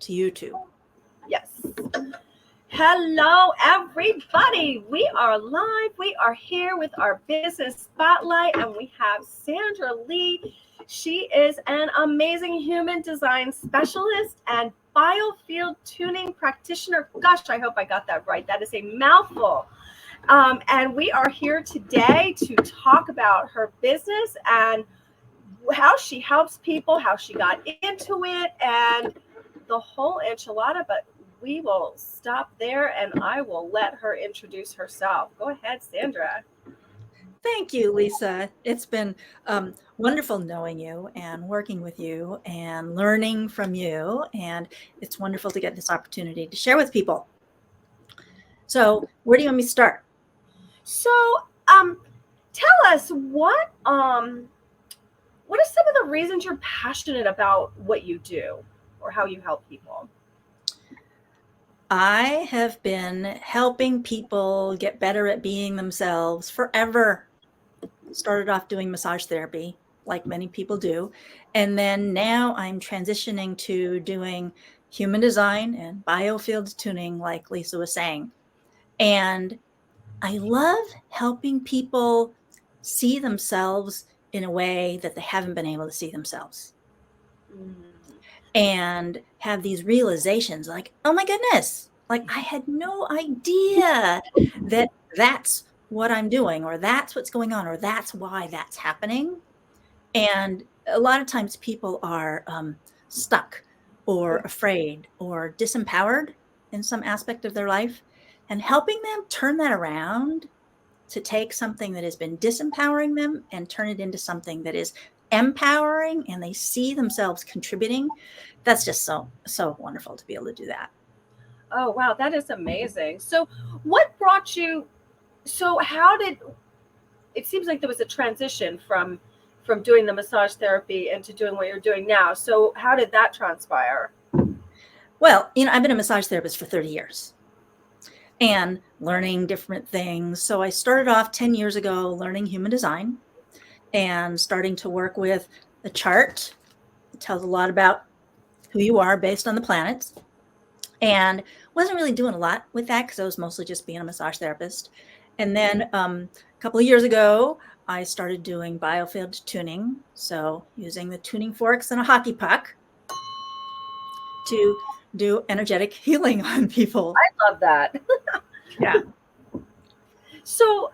to YouTube. Yes. Hello, everybody. We are live. We are here with our business spotlight, and we have Sandra Lee. She is an amazing human design specialist and biofield tuning practitioner. Gosh, I hope I got that right. That is a mouthful. And we are here today to talk about her business and how she helps people, how she got into it, and the whole enchilada. But we will stop there and I will let her introduce herself. Go ahead, Sandra. Thank you, Lisa. It's been wonderful knowing you and working with you and learning from you. And it's wonderful to get this opportunity to share with people. So where do you want me to start? So tell us what are some of the reasons you're passionate about what you do or how you help people? I have been helping people get better at being themselves forever. Started off doing massage therapy, like many people do. And then now I'm transitioning to doing human design and biofield tuning, like Lisa was saying. And I love helping people see themselves in a way that they haven't been able to see themselves. And have these realizations like, oh my goodness, like I had no idea that that's what I'm doing, or that's what's going on, or that's why that's happening. And a lot of times people are stuck or afraid or disempowered in some aspect of their life, and helping them turn that around to take something that has been disempowering them and turn it into something that is empowering and they see themselves contributing. That's just so wonderful to be able to do that. Oh, wow, that is amazing. So what brought you, so how did, it seems like there was a transition from doing the massage therapy into doing what you're doing now. So how did that transpire? Well, I've been a massage therapist for 30 years and learning different things. So I started off 10 years ago learning human design and starting to work with a chart. It tells a lot about who you are based on the planets. And wasn't really doing a lot with that because I was mostly just being a massage therapist. And then a couple of years ago, I started doing biofield tuning. So using the tuning forks and a hockey puck to do energetic healing on people. I love that. Yeah. So,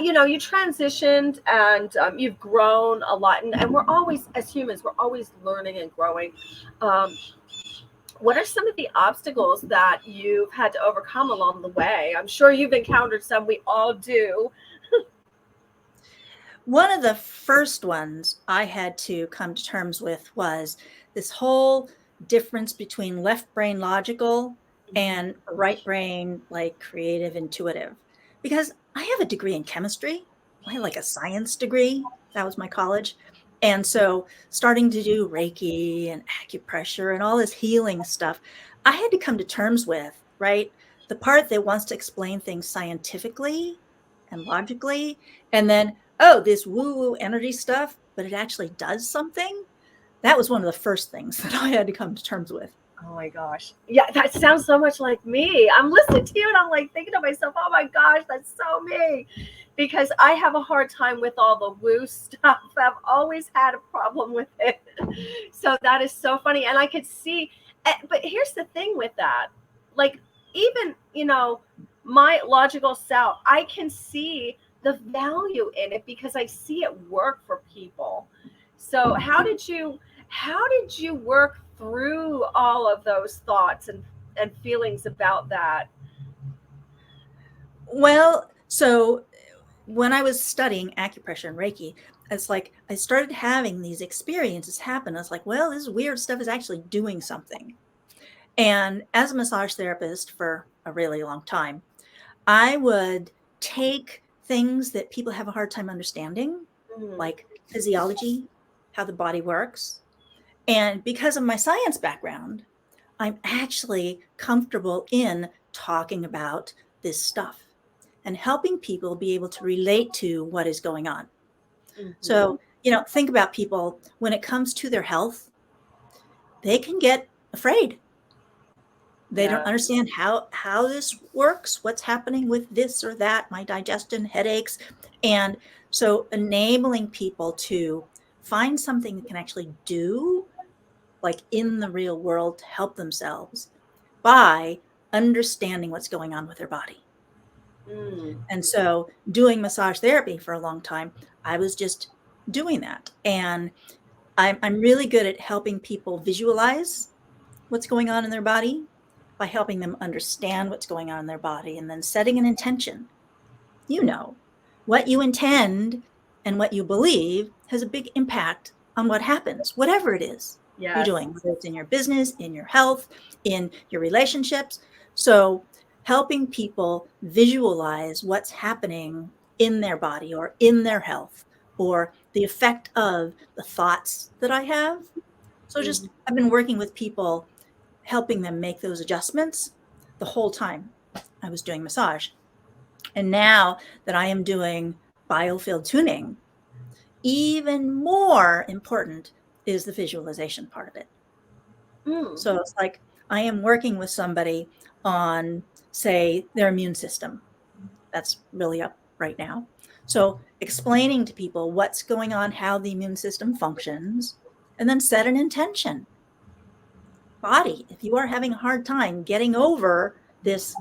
you transitioned and you've grown a lot. And we're always, as humans, we're always learning and growing. What are some of the obstacles that you've had to overcome along the way? I'm sure you've encountered some. We all do. One of the first ones I had to come to terms with was this whole difference between left brain logical and right brain, like creative, intuitive. Because I have a degree in chemistry. I had like a science degree. That was my college. And so starting to do Reiki and acupressure and all this healing stuff, I had to come to terms with, right? The part that wants to explain things scientifically and logically, and then, oh, this woo-woo energy stuff, but it actually does something. That was one of the first things that I had to come to terms with. Oh my gosh. Yeah, that sounds so much like me. I'm listening to you and I'm like thinking to myself, oh my gosh, that's so me. Because I have a hard time with all the woo stuff. I've always had a problem with it. So that is so funny. And I could see, but here's the thing with that. Like, even, my logical self, I can see the value in it because I see it work for people. So how did you work through all of those thoughts and feelings about that? Well, so when I was studying acupressure and Reiki, it's like I started having these experiences happen. I was like, well, this weird stuff is actually doing something. And as a massage therapist for a really long time, I would take things that people have a hard time understanding, like physiology, how the body works. And because of my science background, I'm actually comfortable in talking about this stuff and helping people be able to relate to what is going on. So, think about people when it comes to their health, they can get afraid They don't Yeah. understand how this works, what's happening with this or that, my digestion, headaches. And so enabling people to find something that can actually do, like in the real world, to help themselves by understanding what's going on with their body. Mm. And so doing massage therapy for a long time, I was just doing that. And I'm really good at helping people visualize what's going on in their body by helping them understand what's going on in their body and then setting an intention. You know, what you intend and what you believe has a big impact on what happens, whatever it is you're Yes. doing, whether it's in your business, in your health, in your relationships. So helping people visualize what's happening in their body or in their health or the effect of the thoughts that I have. So just I've been working with people, helping them make those adjustments the whole time I was doing massage. And now that I am doing biofield tuning, even more important is the visualization part of it. Mm. So it's like I am working with somebody on, say, their immune system. That's really up right now. So explaining to people what's going on, how the immune system functions, and then set an intention. Body, if you are having a hard time getting over this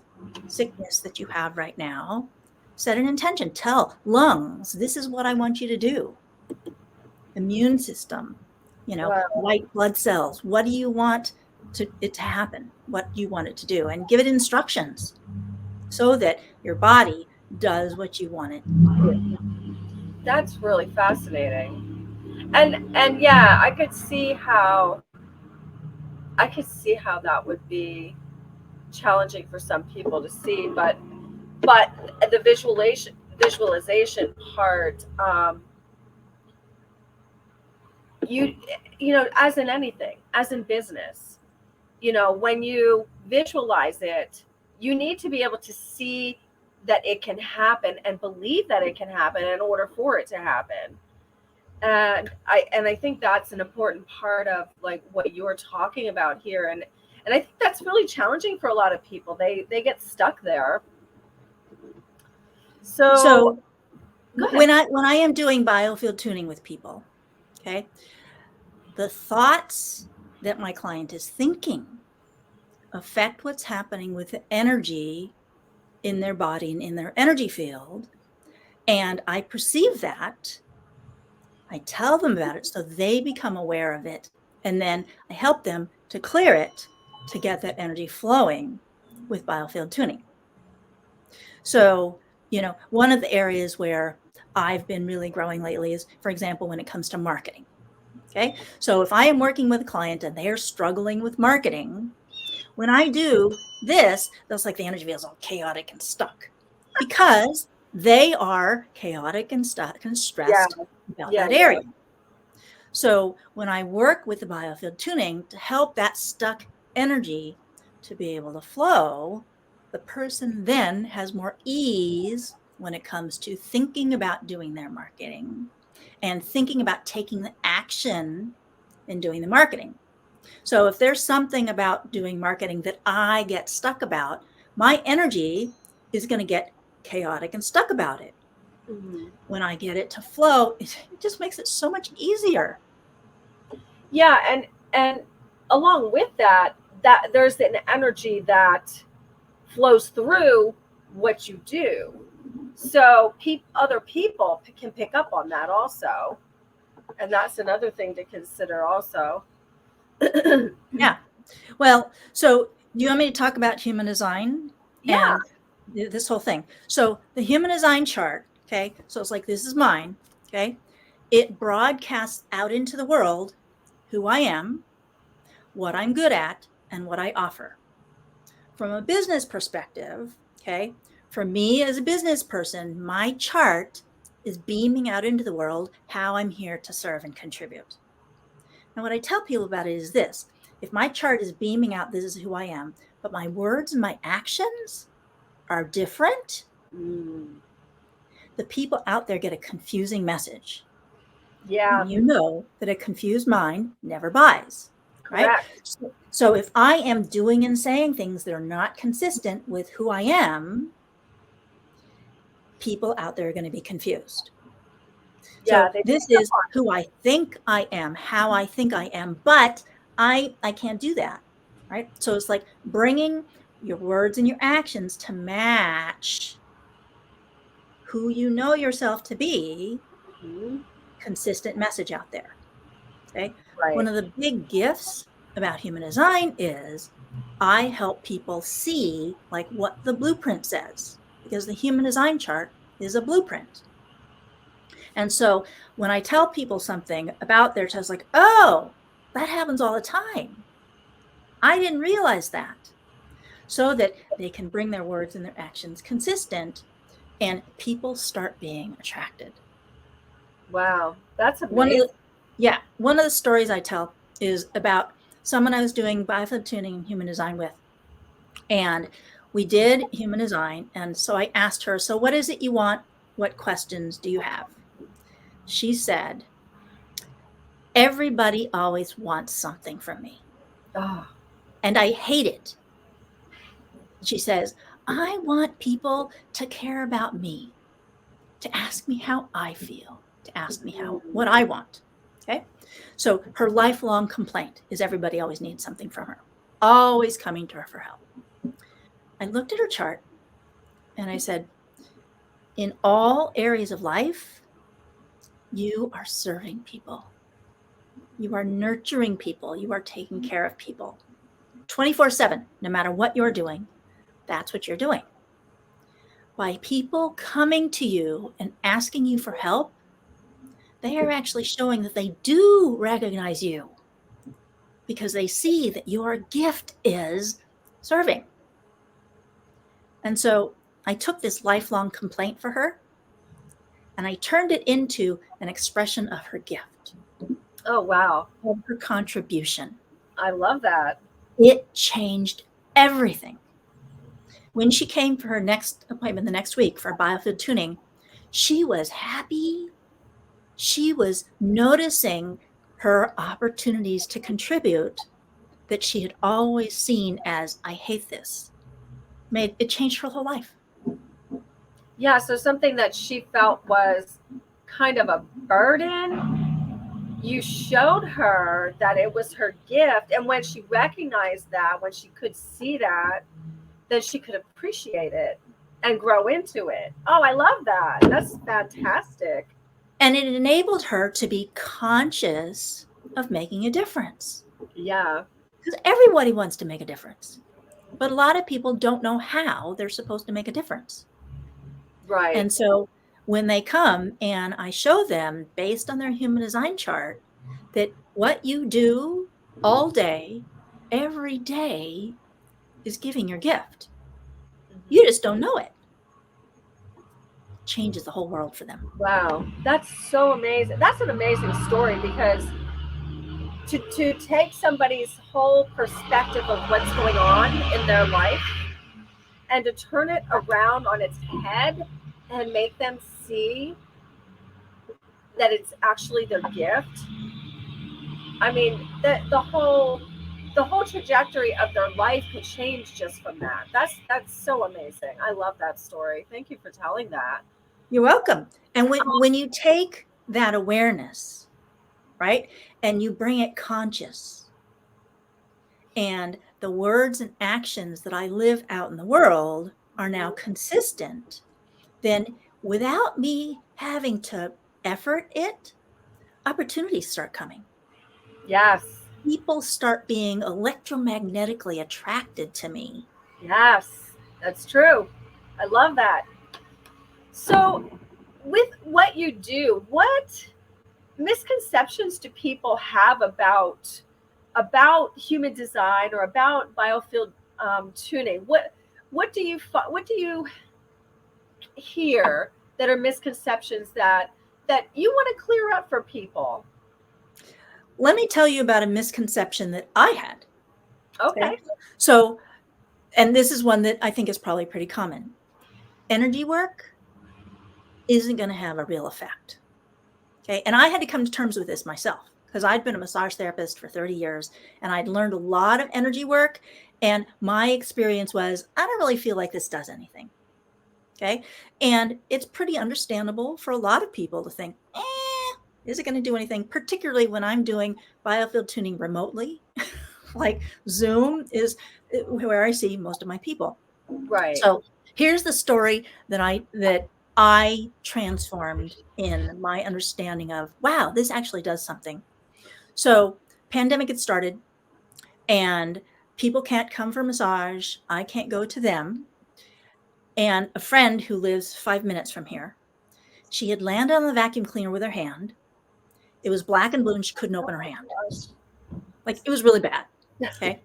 sickness that you have right now, set an intention. Tell lungs, this is what I want you to do. Immune system, Wow. white blood cells, what do you want it to happen? What do you want it to do? And give it instructions so that your body does what you want it to do. That's really fascinating. And yeah, I could see how that would be challenging for some people to see, but the visualization part, you you know, as in anything, as in business, you know, when you visualize it, you need to be able to see that it can happen and believe that it can happen in order for it to happen. And I think that's an important part of like what you're talking about here. And I think that's really challenging for a lot of people. They get stuck there. So So go ahead. when I am doing biofield tuning with people, okay, the thoughts that my client is thinking affect what's happening with the energy in their body and in their energy field. And I perceive that. I tell them about it so they become aware of it. And then I help them to clear it to get that energy flowing with biofield tuning. So, one of the areas where I've been really growing lately is, for example, when it comes to marketing. Okay. So if I am working with a client and they're struggling with marketing, when I do this, that's like the energy feels all chaotic and stuck because they are chaotic and stuck and Yeah, stressed about yeah, that yeah. area. So when I work with the biofield tuning to help that stuck energy to be able to flow, the person then has more ease when it comes to thinking about doing their marketing and thinking about taking the action in doing the marketing. So if there's something about doing marketing that I get stuck about, my energy is going to get chaotic and stuck about it. Mhm. When I get it to flow, it just makes it so much easier. Yeah, and along with that, that there's an energy that flows through what you do. So other people can pick up on that also, and that's another thing to consider also. Yeah. Well, so do you want me to talk about human design Yeah. and this whole thing? So the human design chart, okay, so it's like, this is mine, okay? It broadcasts out into the world who I am, what I'm good at, and what I offer. From a business perspective, okay, for me as a business person, my chart is beaming out into the world how I'm here to serve and contribute. And what I tell people about it is this: if my chart is beaming out, this is who I am, but my words and my actions are different, Mm. the people out there get a confusing message. Yeah. And you know that a confused mind never buys. right? Correct. So if I am doing and saying things that are not consistent with who I am, people out there are going to be confused. Yeah, So they this pick up is who I think I am, how I think I am, but I can't do that, right? So it's like bringing your words and your actions to match who you know yourself to be, on. Mhm. consistent message out there. Okay. One Right. of the big gifts about human design is I help people see like what the blueprint says, because the human design chart is a blueprint. And so when I tell people something about their test, like, oh, that happens all the time. I didn't realize that. So that they can bring their words and their actions consistent and people start being attracted. Wow, that's One of amazing. one of the stories I tell is about someone I was doing biofield tuning and human design with. And we did human design. And so I asked her, so what is it you want? What questions do you have? She said, everybody always wants something from me. Oh, And I hate it. She says, I want people to care about me, to ask me how I feel, to ask me what I want. Okay. So her lifelong complaint is everybody always needs something from her, always coming to her for help. I looked at her chart and I said, in all areas of life, you are serving people. You are nurturing people. You are taking care of people 24/7, no matter what you're doing. That's what you're doing. By people coming to you and asking you for help, they are actually showing that they do recognize you because they see that your gift is serving. And so I took this lifelong complaint for her and I turned it into an expression of her gift, oh wow. of her contribution. I love that. It changed everything. When she came for her next appointment the next week for biofield tuning, she was happy. She was noticing her opportunities to contribute that she had always seen as, I hate this. It changed her whole life. Yeah, so something that she felt was kind of a burden, you showed her that it was her gift. And when she recognized that, when she could see that, then she could appreciate it and grow into it. Oh, I love that. That's fantastic. And it enabled her to be conscious of making a difference. Yeah. Because everybody wants to make a difference. But a lot of people don't know how they're supposed to make a difference. Right. And so when they come and I show them based on their human design chart that what you do all day, every day is giving your gift. You just don't know it. Changes the whole world for them. Wow. That's so amazing. That's an amazing story because to take somebody's whole perspective of what's going on in their life and to turn it around on its head and make them see that it's actually their gift. I mean, the whole trajectory of their life could change just from that. That's so amazing. I love that story. Thank you for telling that. You're welcome. And when you take that awareness, right, and you bring it conscious, and the words and actions that I live out in the world are now consistent, then without me having to effort it, opportunities start coming. Yes. People start being electromagnetically attracted to me. Yes. That's true. I love that. So, with what you do, what misconceptions do people have about human design or about biofield tuning? What do you hear that are misconceptions that you want to clear up for people? Let me tell you about a misconception that I had. Okay. So, and this is one that I think is probably pretty common. Energy work isn't going to have a real effect. Okay. And I had to come to terms with this myself. because I'd been a massage therapist for 30 years and I'd learned a lot of energy work. And my experience was, I don't really feel like this does anything. Okay. And it's pretty understandable for a lot of people to think, is it going to do anything? Particularly when I'm doing biofield tuning remotely, like Zoom is where I see most of my people. Right. So here's the story that I transformed in my understanding of, wow, this actually does something. So pandemic had started and people can't come for massage. I can't go to them. And a friend who lives 5 minutes from here, she had landed on the vacuum cleaner with her hand. It was black and blue and she couldn't open her hand. Like, it was really bad. Okay.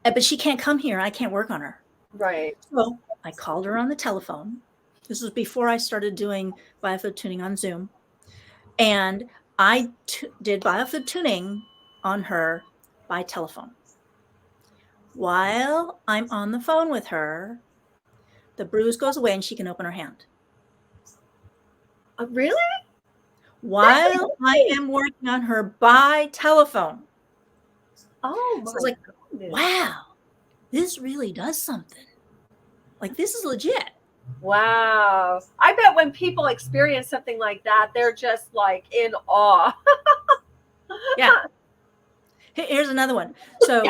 But she can't come here. I can't work on her. Right. So I called her on the telephone. This was before I started doing biofield tuning on Zoom. And I did biofield tuning on her by telephone. While I'm on the phone with her, the bruise goes away and she can open her hand. Really? While I am working on her by telephone. Oh, my So I was like, goodness. wow, this really does something. Like, this is legit. Wow. I bet when people experience something like that, they're just like in awe. Yeah. Here's another one. So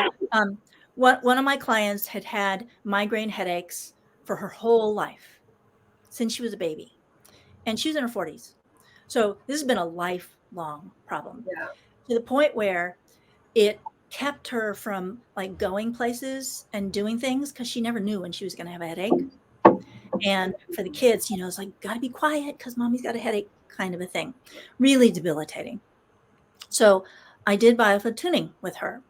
one of my clients had migraine headaches for her whole life since she was a baby. And she was in her 40s. So this has been a lifelong problem. Yeah. To the point where it kept her from like going places and doing things because she never knew when she was going to have a headache. And for the kids, it's like, got to be quiet because mommy's got a headache kind of a thing. Really debilitating. So I did biofield tuning with her.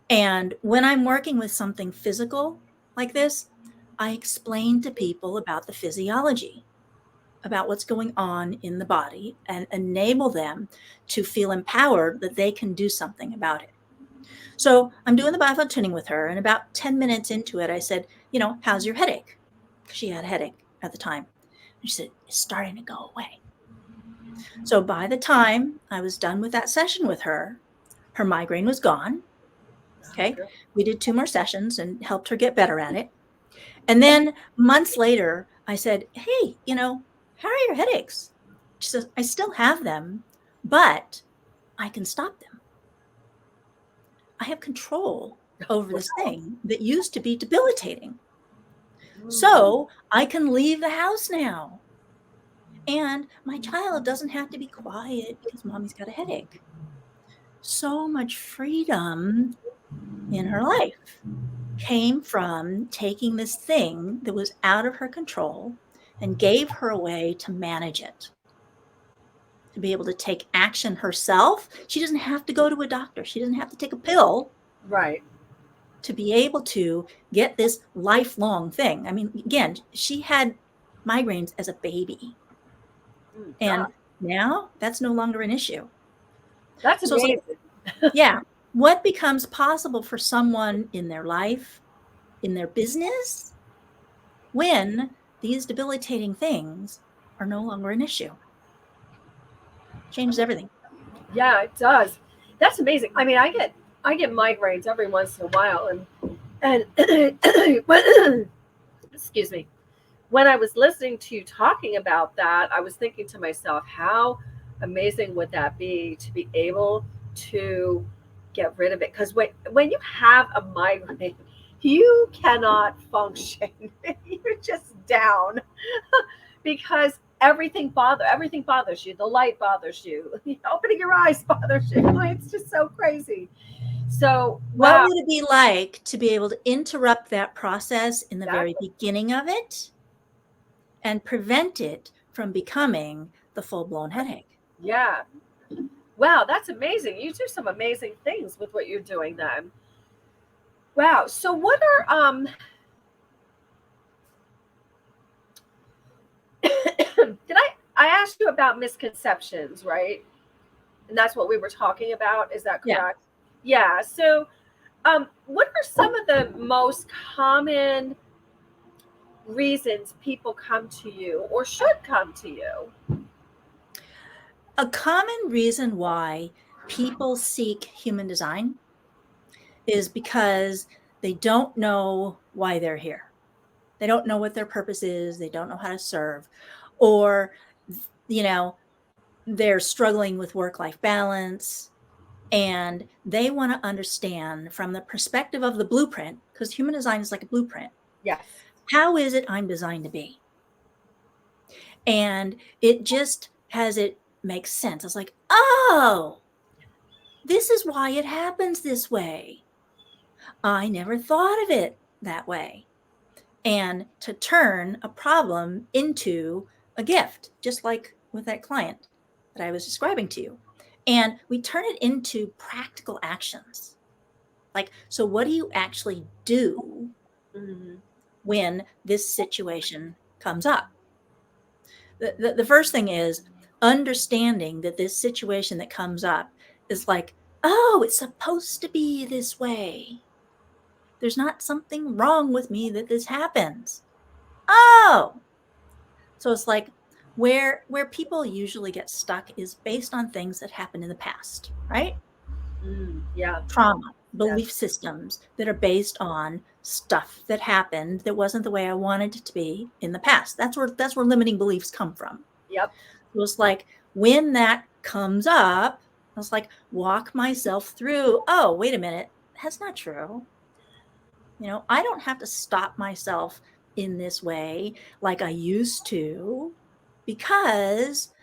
And when I'm working with something physical like this, I explain to people about the physiology, about what's going on in the body, and enable them to feel empowered that they can do something about it. So I'm doing the biofield tuning with her. And about 10 minutes into it, I said, how's your headache? She had a headache at the time. And she said, it's starting to go away. So by the time I was done with that session with her migraine was gone. Okay. We did 2 more sessions and helped her get better at it. And then months later, I said, hey, how are your headaches? She says, I still have them, but I can stop them. I have control over this thing that used to be debilitating. So I can leave the house now. And my child doesn't have to be quiet because mommy's got a headache. So much freedom in her life came from taking this thing that was out of her control and gave her a way to manage it, to be able to take action herself. She doesn't have to go to a doctor. She doesn't have to take a pill. Right. To be able to get this lifelong thing. I mean, again, she had migraines as a baby. And now that's no longer an issue. That's amazing. Yeah. What becomes possible for someone in their life, in their business, when these debilitating things are no longer an issue? Changes everything. Yeah, it does. That's amazing. I mean, I get migraines every once in a while, and excuse me. When I was listening to you talking about that, I was thinking to myself, how amazing would that be to be able to get rid of it? Because when you have a migraine, you cannot function. You're just down because everything bothers you. The light bothers you. Opening your eyes bothers you. It's just so crazy. So what would it be like to be able to interrupt that process in the very Exactly. beginning of it and prevent it from becoming the full-blown headache? Yeah. Wow, that's amazing. You do some amazing things with what you're doing then. Wow. So what are did I asked you about misconceptions, right? And that's what we were talking about. Is that correct? Yeah. So what are some of the most common reasons people come to you or should come to you? A common reason why people seek human design is because they don't know why they're here. They don't know what their purpose is. They don't know how to serve, or, they're struggling with work-life balance, and they want to understand from the perspective of the blueprint, because human design is like a blueprint. Yes. How is it I'm designed to be? And it just has it makes sense. It's like, oh, this is why it happens this way. I never thought of it that way. And to turn a problem into a gift, just like with that client that I was describing to you. And we turn it into practical actions. Like, so what do you actually do when this situation comes up? The first thing is understanding that this situation that comes up is like, oh, it's supposed to be this way. There's not something wrong with me that this happens. Oh, so it's like where people usually get stuck is based on things that happened in the past, right? Yeah. Trauma, belief systems that are based on stuff that happened that wasn't the way I wanted it to be in the past. That's where limiting beliefs come from. Yep. So it's like when that comes up, I was like, walk myself through, oh, wait a minute, that's not true. I don't have to stop myself in this way like I used to, because,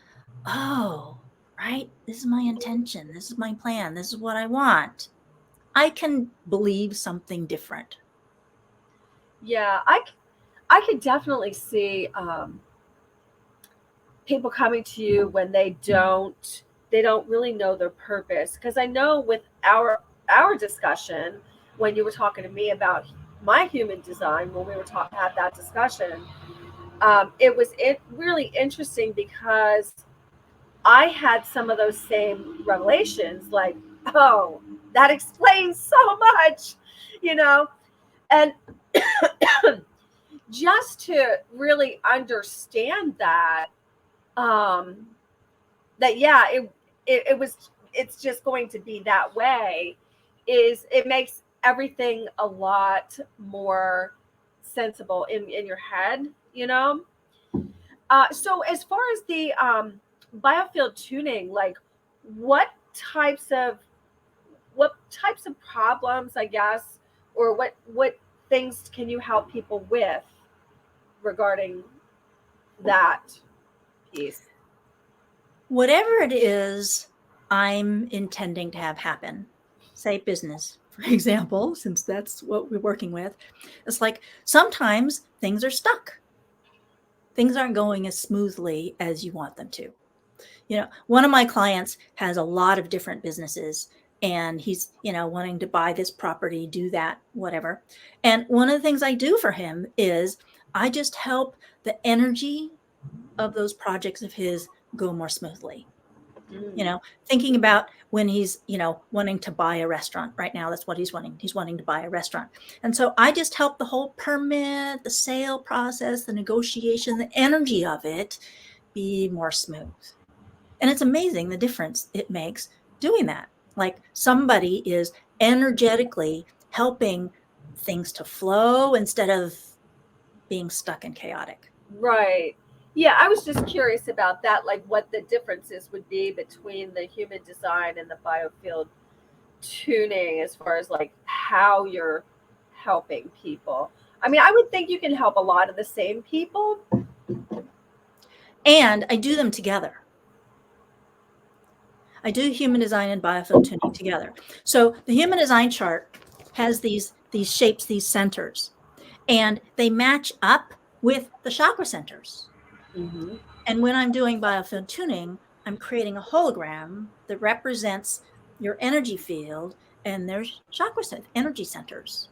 oh, right, this is my intention. This is my plan. This is what I want. I can believe something different. Yeah, I could definitely see people coming to you when they don't really know their purpose. Because I know with our discussion, when you were talking to me about my human design, when we were had that discussion, it was really interesting because I had some of those same revelations, like, oh, that explains so much, you know, and just to really understand that, um, that yeah, it was it's just going to be that way. It makes everything a lot more sensible in your head, you know. So as far as the biofield tuning, like what types of what types of problems, I guess, or what things can you help people with regarding that piece? Whatever it is I'm intending to have happen, say business, for example, since that's what we're working with, it's like sometimes things are stuck. Things aren't going as smoothly as you want them to. One of my clients has a lot of different businesses, and he's, wanting to buy this property, do that, whatever. And one of the things I do for him is I just help the energy of those projects of his go more smoothly. Thinking about when he's, wanting to buy a restaurant right now, that's what he's wanting. He's wanting to buy a restaurant. And so I just help the whole permit, the sale process, the negotiation, the energy of it be more smooth. And it's amazing the difference it makes doing that. Like somebody is energetically helping things to flow instead of being stuck and chaotic. Right. Yeah, I was just curious about that, like what the differences would be between the human design and the biofield tuning as far as like how you're helping people. I mean, I would think you can help a lot of the same people. And I do them together. I do human design and biofield tuning together. So the human design chart has these shapes, these centers, and they match up with the chakra centers. Mm-hmm. And when I'm doing biofield tuning, I'm creating a hologram that represents your energy field and there's chakra energy centers.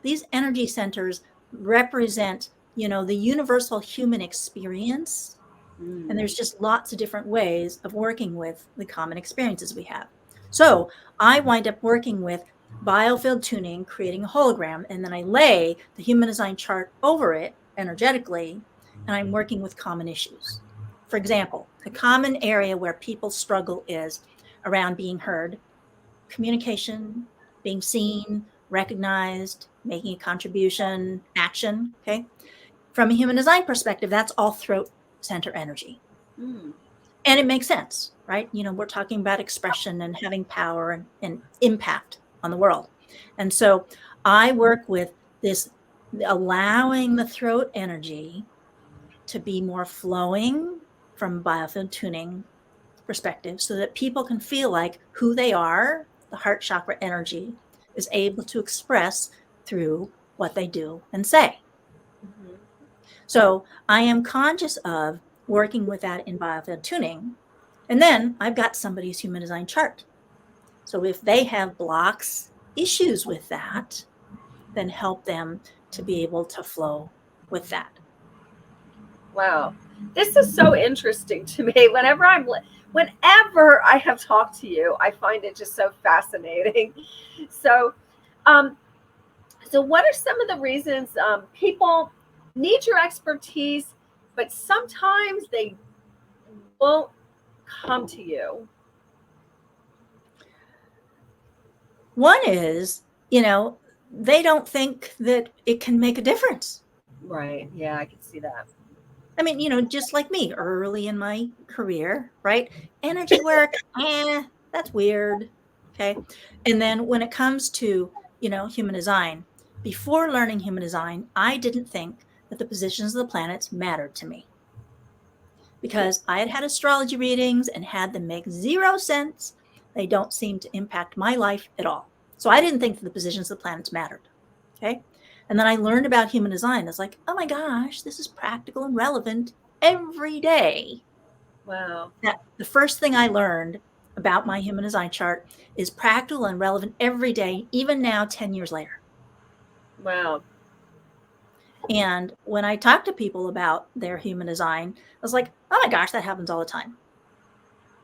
These energy centers represent, the universal human experience. And there's just lots of different ways of working with the common experiences we have. So I wind up working with biofield tuning, creating a hologram, and then I lay the human design chart over it energetically, and I'm working with common issues. For example, the common area where people struggle is around being heard, communication, being seen, recognized, making a contribution, action. Okay. From a human design perspective, that's all throat center energy. Mm. And it makes sense, right? We're talking about expression and having power and impact on the world. And so I work with this, allowing the throat energy to be more flowing from biofield tuning perspective so that people can feel like who they are, the heart chakra energy is able to express through what they do and say. Mm-hmm. So I am conscious of working with that in biofield tuning. And then I've got somebody's human design chart. So if they have blocks, issues with that, then help them to be able to flow with that. Wow. This is so interesting to me. Whenever I have talked to you, I find it just so fascinating. So, um, so what are some of the reasons people need your expertise, but sometimes they won't come to you? One is, they don't think that it can make a difference. Right. Yeah, I can see that. I mean, just like me early in my career, right? Energy work, that's weird. Okay. And then when it comes to, human design, before learning human design, I didn't think that the positions of the planets mattered to me because I had had astrology readings and had them make zero sense. They don't seem to impact my life at all. So I didn't think that the positions of the planets mattered. Okay. And then I learned about human design. It's like, oh my gosh, this is practical and relevant every day. Wow. That the first thing I learned about my human design chart is practical and relevant every day, even now, 10 years later. Wow. And when I talk to people about their human design, I was like, oh my gosh, that happens all the time.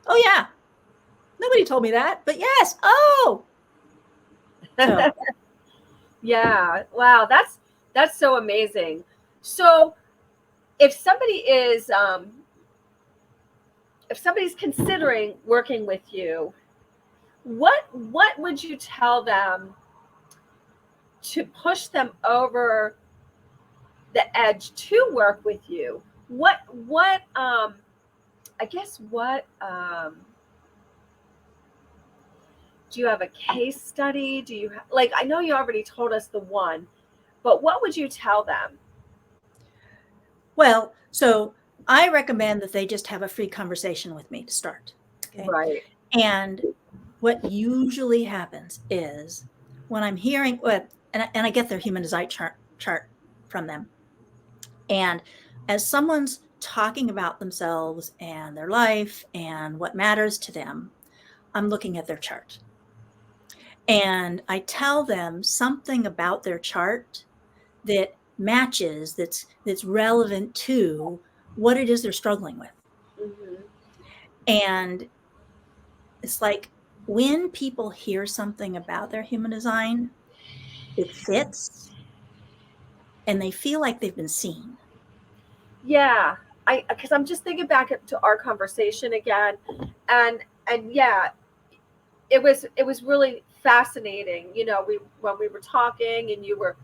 Oh, yeah. Nobody told me that, but yes. Oh, so Yeah. Wow. That's so amazing. So if somebody is if somebody's considering working with you, what would you tell them to push them over the edge to work with you? What I guess what do you have a case study? Do you like I know you already told us the one, but what would you tell them? well, so I recommend that they just have a free conversation with me to start. Okay. Right. And what usually happens is when I'm hearing, and I get their human design chart from them. And as someone's talking about themselves and their life and what matters to them, I'm looking at their chart. And I tell them something about their chart that matches, that's relevant to what it is they're struggling with. Mm-hmm. And it's like when people hear something about their human design, it fits and they feel like they've been seen. Yeah, I because I'm just thinking back to our conversation again, and yeah, it was really fascinating. You know, we when we were talking, and you were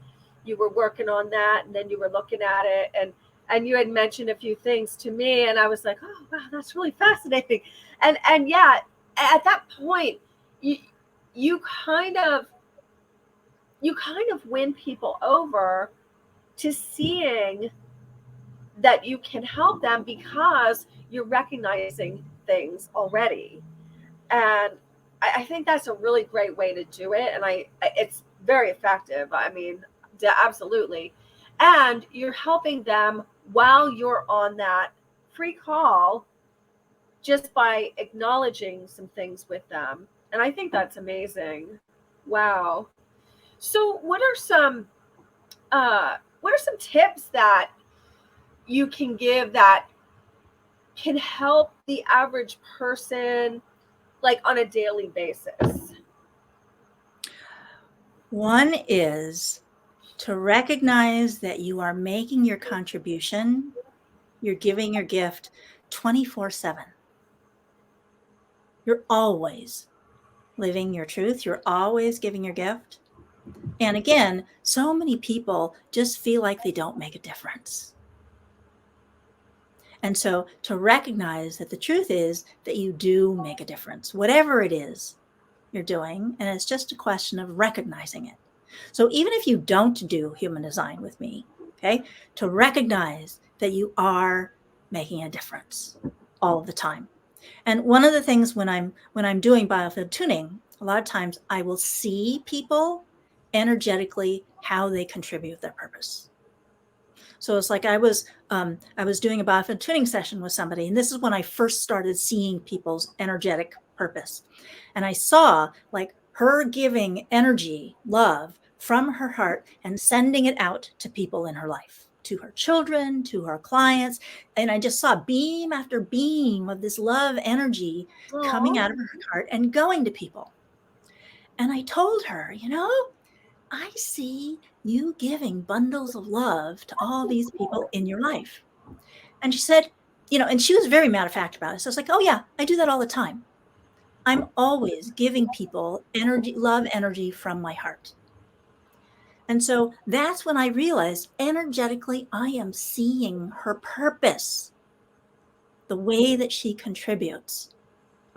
working on that, and then you were looking at it, and you had mentioned a few things to me, and I was like, oh wow, that's really fascinating, and yeah, at that point, you you kind of you kind of win people over to seeing that you can help them because you're recognizing things already. And I think that's a really great way to do it. And it's very effective. I mean, absolutely. And you're helping them while you're on that free call just by acknowledging some things with them. And I think that's amazing. Wow. So what are some tips that you can give that can help the average person like on a daily basis? One is to recognize that you are making your contribution, you're giving your gift 24/7. You're always living your truth. You're always giving your gift. And again, so many people just feel like they don't make a difference. And so to recognize that the truth is that you do make a difference, whatever it is you're doing. And it's just a question of recognizing it. So even if you don't do human design with me, okay, to recognize that you are making a difference all the time. And one of the things when I'm doing biofield tuning, a lot of times I will see people energetically how they contribute their purpose. So it's like I was doing a biofield tuning session with somebody, and this is when I first started seeing people's energetic purpose. And I saw like her giving energy, love from her heart and sending it out to people in her life, to her children, to her clients. And I just saw beam after beam of this love energy coming out of her heart and going to people. And I told her, I see you giving bundles of love to all these people in your life. And she said, and she was very matter of fact about it. So I was like, oh yeah, I do that all the time. I'm always giving people energy, love energy from my heart. And so that's when I realized energetically, I am seeing her purpose, the way that she contributes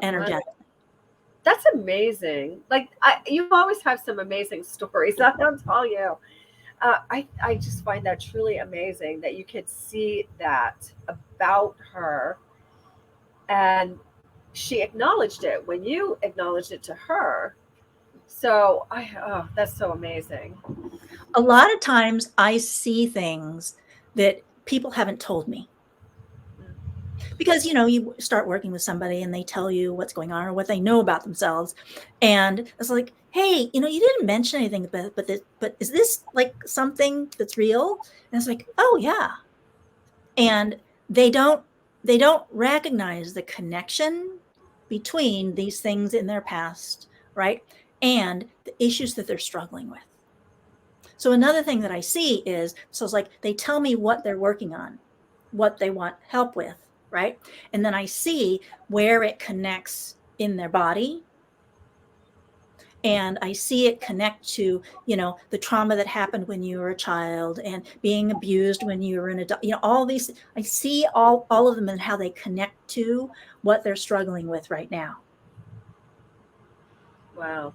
energetically. That's amazing. Like you always have some amazing stories. I'll tell you. I just find that truly amazing that you could see that about her, and she acknowledged it when you acknowledged it to her. So that's so amazing. A lot of times I see things that people haven't told me. Because, you start working with somebody and they tell you what's going on or what they know about themselves. And it's like, hey, you didn't mention anything, but is this like something that's real? And it's like, oh yeah. And they don't recognize the connection between these things in their past, right? And the issues that they're struggling with. So another thing that I see is, so it's like they tell me what they're working on, what they want help with, right? And then I see where it connects in their body. And I see it connect to, the trauma that happened when you were a child and being abused when you were an adult, all these, I see all of them and how they connect to what they're struggling with right now. Wow.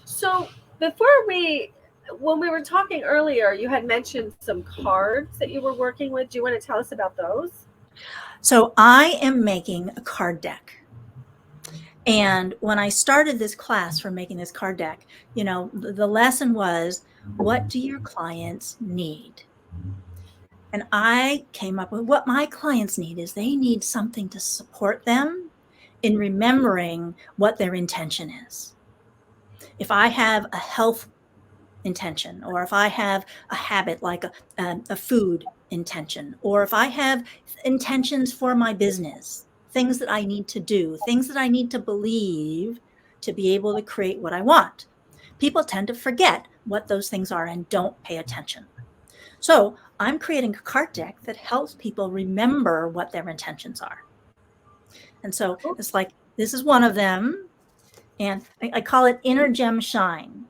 So when we were talking earlier, you had mentioned some cards that you were working with. Do you want to tell us about those? So I am making a card deck. And when I started this class for making this card deck, the lesson was, what do your clients need? And I came up with what my clients need is they need something to support them in remembering what their intention is. If I have a health intention, or if I have a habit like a food intention, or if I have intentions for my business, things that I need to do, things that I need to believe to be able to create what I want. People tend to forget what those things are and don't pay attention. So I'm creating a card deck that helps people remember what their intentions are. And so it's like, this is one of them. And I call it Inner Gem Shine.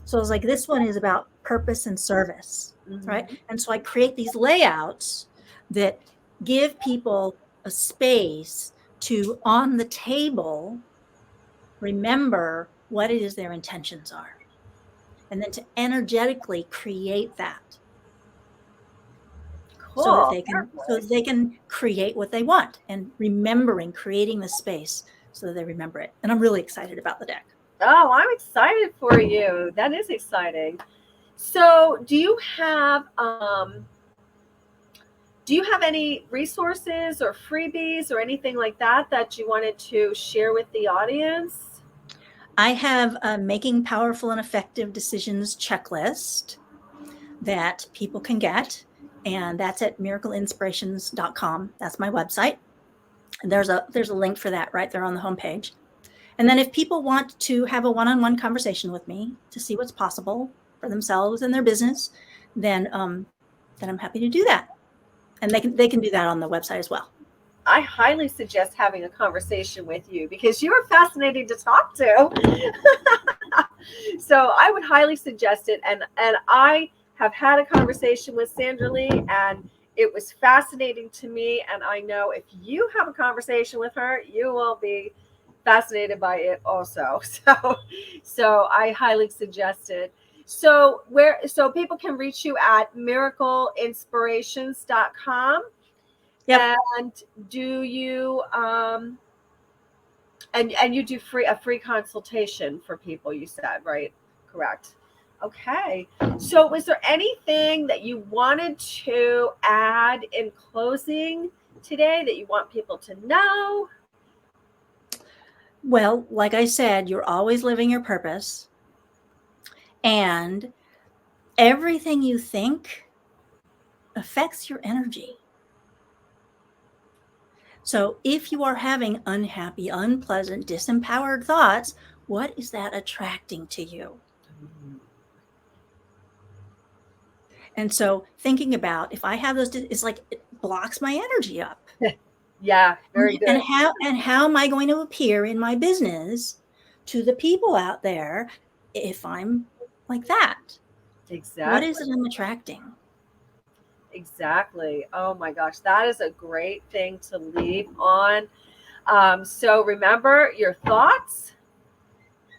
So it's like, this one is about purpose and service, right? And so I create these layouts that give people a space to, on the table, remember what it is their intentions are. And then to energetically create that. Cool. So that they can create what they want, and creating the space so that they remember it. And I'm really excited about the deck. Oh, I'm excited for you. That is exciting. So do you have any resources or freebies or anything like that you wanted to share with the audience? I have a Making Powerful and Effective Decisions checklist that people can get, and that's at miracleinspirations.com. That's my website. And there's a link for that right there on the homepage. And then if people want to have a one-on-one conversation with me to see what's possible for themselves and their business, then I'm happy to do that. And they can do that on the website as well. I highly suggest having a conversation with you because you are fascinating to talk to. So I would highly suggest it. And I have had a conversation with Sandra Lee, and it was fascinating to me. And I know if you have a conversation with her, you will be fascinated by it also. So I highly suggest it. So people can reach you at miracleinspirations.com. Yep. And do you and you do a free consultation for people, you said, right? Correct. Okay. So was there anything that you wanted to add in closing today that you want people to know? Well, like I said, you're always living your purpose, and everything you think affects your energy. So if you are having unhappy, unpleasant, disempowered thoughts, what is that attracting to you? And so thinking about, if I have those, it's like it blocks my energy up. Yeah, very good. And how am I going to appear in my business to the people out there if I'm like that? What is Exactly. it I'm attracting? Exactly. Oh my gosh, that is a great thing to leave on. So remember, your thoughts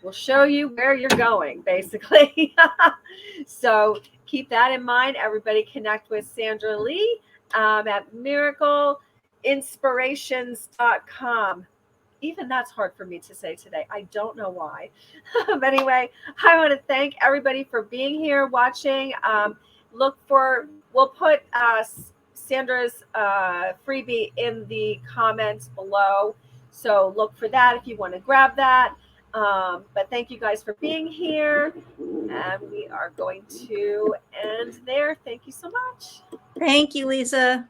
will show you where you're going, basically. So keep that in mind. Everybody connect with Sandra Lee at miracleinspirations.com. Even that's hard for me to say today. I don't know why. But anyway, I want to thank everybody for being here, watching. We'll put Sandra's freebie in the comments below. So look for that if you want to grab that. But thank you guys for being here. And we are going to end there. Thank you so much. Thank you, Lisa.